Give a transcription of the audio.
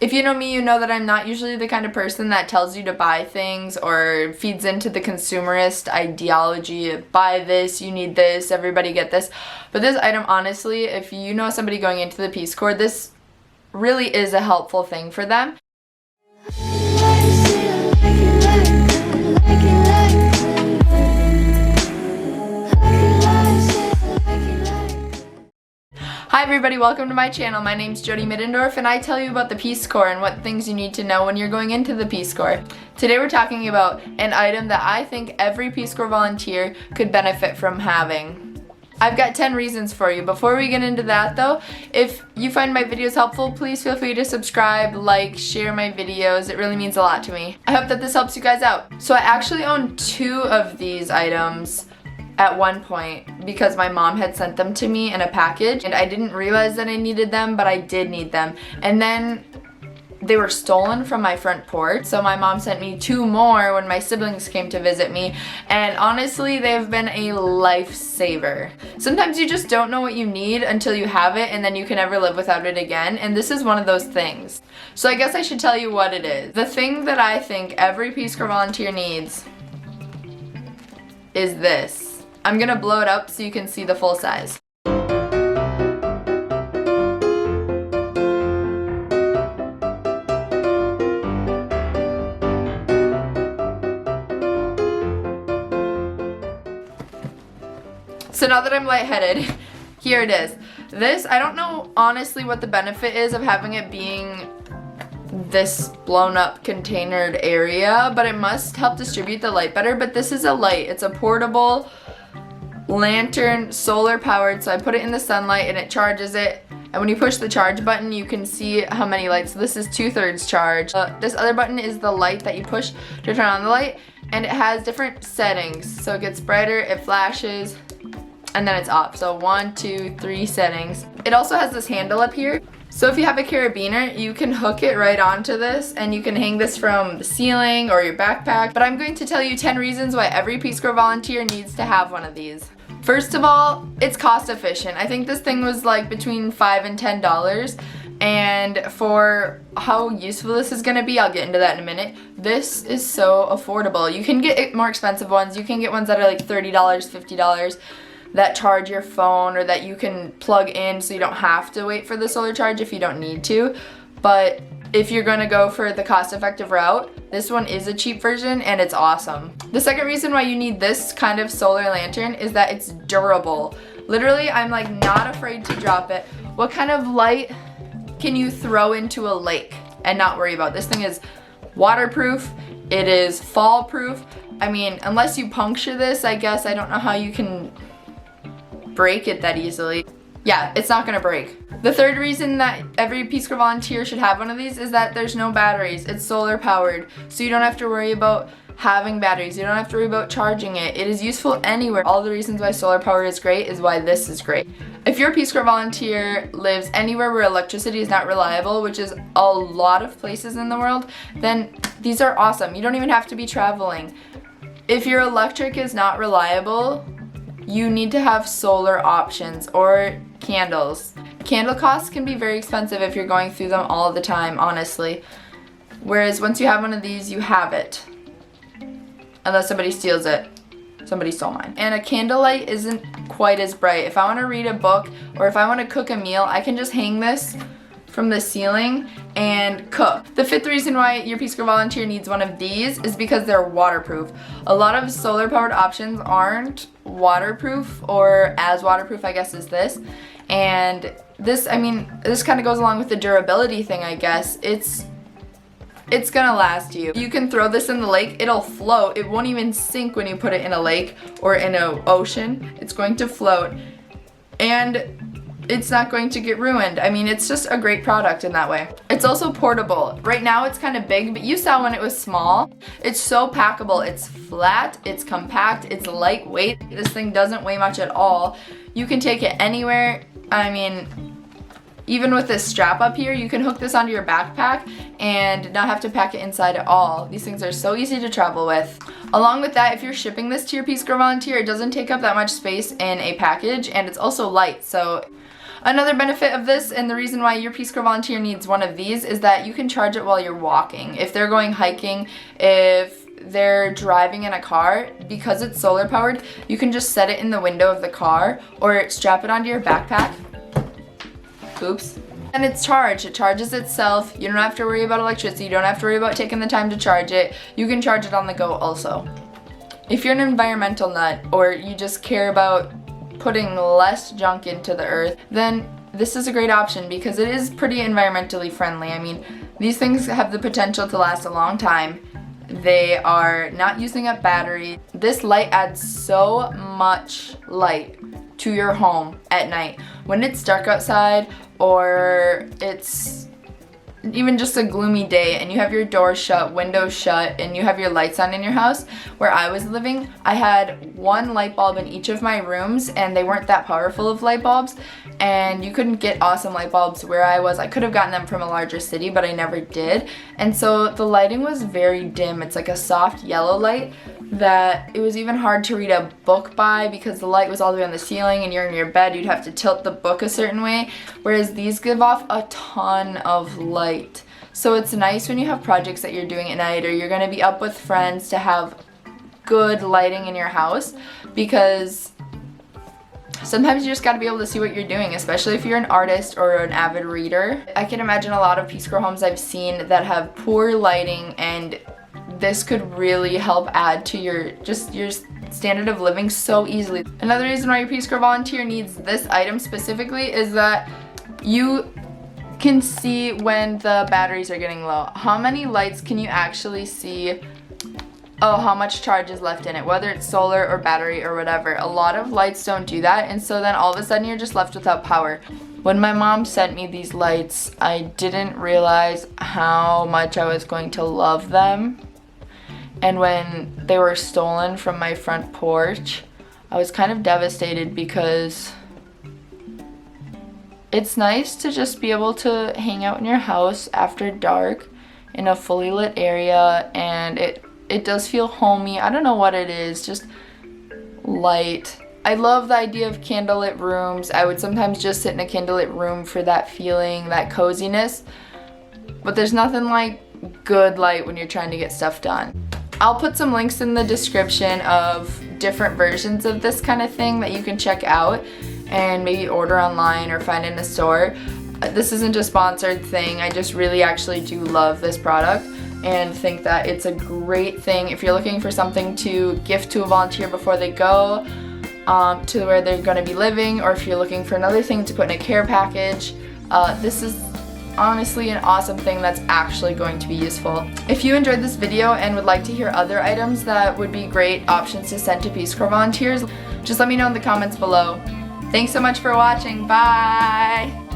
If you know me, you know that I'm not usually the kind of person that tells you to buy things or feeds into the consumerist ideology of buy this, you need this, everybody get this. But this item, honestly, if you know somebody going into the Peace Corps, this really is a helpful thing for them. Hi everybody, welcome to my channel. My name's Jodi Middendorf and I tell you about the Peace Corps and what things you need to know when you're going into the Peace Corps. Today we're talking about an item that I think every Peace Corps volunteer could benefit from having. I've got 10 reasons for you. Before we get into that though, if you find my videos helpful, please feel free to subscribe, like, share my videos. It really means a lot to me. I hope that this helps you guys out. So I actually own 2 of these items at one point because my mom had sent them to me in a package and I didn't realize that I needed them, but I did need them. And then they were stolen from my front porch, so my mom sent me 2 more when my siblings came to visit me, and honestly they've been a lifesaver. Sometimes you just don't know what you need until you have it and then you can never live without it again, and this is one of those things. So I guess I should tell you what it is. The thing that I think every Peace Corps volunteer needs is this. I'm gonna blow it up so you can see the full size. So now that I'm lightheaded, here it is. This, I don't know honestly what the benefit is of having it being this blown up containered area, but it must help distribute the light better. But this is a light. It's a portable lantern, solar powered, so I put it in the sunlight and it charges it, and when you push the charge button you can see how many lights. So this is 2/3 charge. This other button is the light that you push to turn on the light, and it has different settings, so it gets brighter, it flashes, and then it's off. So 1, 2, 3 settings. It also has this handle up here, so if you have a carabiner you can hook it right onto this and you can hang this from the ceiling or your backpack. But I'm going to tell you 10 reasons why every Peace Corps volunteer needs to have one of these. First of all, it's cost efficient. I think this thing was like between $5 and $10, and for how useful this is gonna be, I'll get into that in a minute. This is so affordable. You can get more expensive ones. You can get ones that are like $30, $50 that charge your phone, or that you can plug in so you don't have to wait for the solar charge if you don't need to. But if you're gonna go for the cost-effective route, this one is a cheap version and it's awesome. The second reason why you need this kind of solar lantern is that it's durable. Literally, I'm like not afraid to drop it. What kind of light can you throw into a lake and not worry about? This thing is waterproof, it is fall proof. I mean, unless you puncture this, I guess, I don't know how you can break it that easily. Yeah, it's not gonna break. The third reason that every Peace Corps volunteer should have one of these is that there's no batteries. It's solar powered, so you don't have to worry about having batteries. You don't have to worry about charging it. It is useful anywhere. All the reasons why solar power is great is why this is great. If your Peace Corps volunteer lives anywhere where electricity is not reliable, which is a lot of places in the world, then these are awesome. You don't even have to be traveling. If your electric is not reliable, you need to have solar options or candles. Candle costs can be very expensive if you're going through them all the time, honestly. Whereas once you have one of these, you have it. Unless somebody steals it. Somebody stole mine. And a candlelight isn't quite as bright. If I want to read a book or if I want to cook a meal, I can just hang this from the ceiling and cook. The fifth reason why your Peace Corps volunteer needs one of these is because they're waterproof. A lot of solar powered options aren't waterproof, or as waterproof I guess as this. And this, I mean, this kind of goes along with the durability thing, I guess. It's gonna last you. You can throw this in the lake, it'll float. It won't even sink when you put it in a lake or in an ocean. It's going to float. And it's not going to get ruined. I mean, it's just a great product in that way. It's also portable. Right now it's kind of big, but you saw when it was small. It's so packable. It's flat, it's compact, it's lightweight. This thing doesn't weigh much at all. You can take it anywhere. I mean, even with this strap up here, you can hook this onto your backpack and not have to pack it inside at all. These things are so easy to travel with. Along with that, if you're shipping this to your Peace Corps volunteer, it doesn't take up that much space in a package, and it's also light, so Another benefit of this, and the reason why your Peace Corps volunteer needs one of these, is that you can charge it while you're walking. If they're going hiking, if they're driving in a car, because it's solar powered, you can just set it in the window of the car or strap it onto your backpack. Oops. And it's charged. It charges itself. You don't have to worry about electricity. You don't have to worry about taking the time to charge it. You can charge it on the go also. If you're an environmental nut, or you just care about putting less junk into the earth, then this is a great option because it is pretty environmentally friendly. I mean, these things have the potential to last a long time. They are not using up battery. This light adds so much light to your home at night. When it's dark outside, or it's even just a gloomy day and you have your doors shut, windows shut, and you have your lights on in your house. Where I was living, I had one light bulb in each of my rooms, and they weren't that powerful of light bulbs, and you couldn't get awesome light bulbs where I was. I could have gotten them from a larger city, but I never did. And so the lighting was very dim. It's like a soft yellow light that it was even hard to read a book by because the light was all the way on the ceiling, and you're in your bed, you'd have to tilt the book a certain way, whereas these give off a ton of light. So it's nice when you have projects that you're doing at night, or you're going to be up with friends, to have good lighting in your house, because sometimes you just got to be able to see what you're doing, especially if you're an artist or an avid reader. I can imagine a lot of Peace Corps homes I've seen that have poor lighting, and this could really help add to your standard of living so easily. Another reason why your Peace Corps volunteer needs this item specifically is that you can see when the batteries are getting low. How many lights can you actually see? Oh, how much charge is left in it, whether it's solar or battery or whatever. A lot of lights don't do that, and so then all of a sudden you're just left without power. When my mom sent me these lights, I didn't realize how much I was going to love them. And when they were stolen from my front porch, I was kind of devastated, because it's nice to just be able to hang out in your house after dark in a fully lit area, and it does feel homey. I don't know what it is, just light. I love the idea of candlelit rooms. I would sometimes just sit in a candlelit room for that feeling, that coziness, but there's nothing like good light when you're trying to get stuff done. I'll put some links in the description of different versions of this kind of thing that you can check out and maybe order online or find in a store. This isn't a sponsored thing. I just really actually do love this product and think that it's a great thing if you're looking for something to gift to a volunteer before they go to where they're going to be living, or if you're looking for another thing to put in a care package. This is honestly an awesome thing that's actually going to be useful. If you enjoyed this video and would like to hear other items that would be great options to send to Peace Corps volunteers, just let me know in the comments below. Thanks so much for watching. Bye!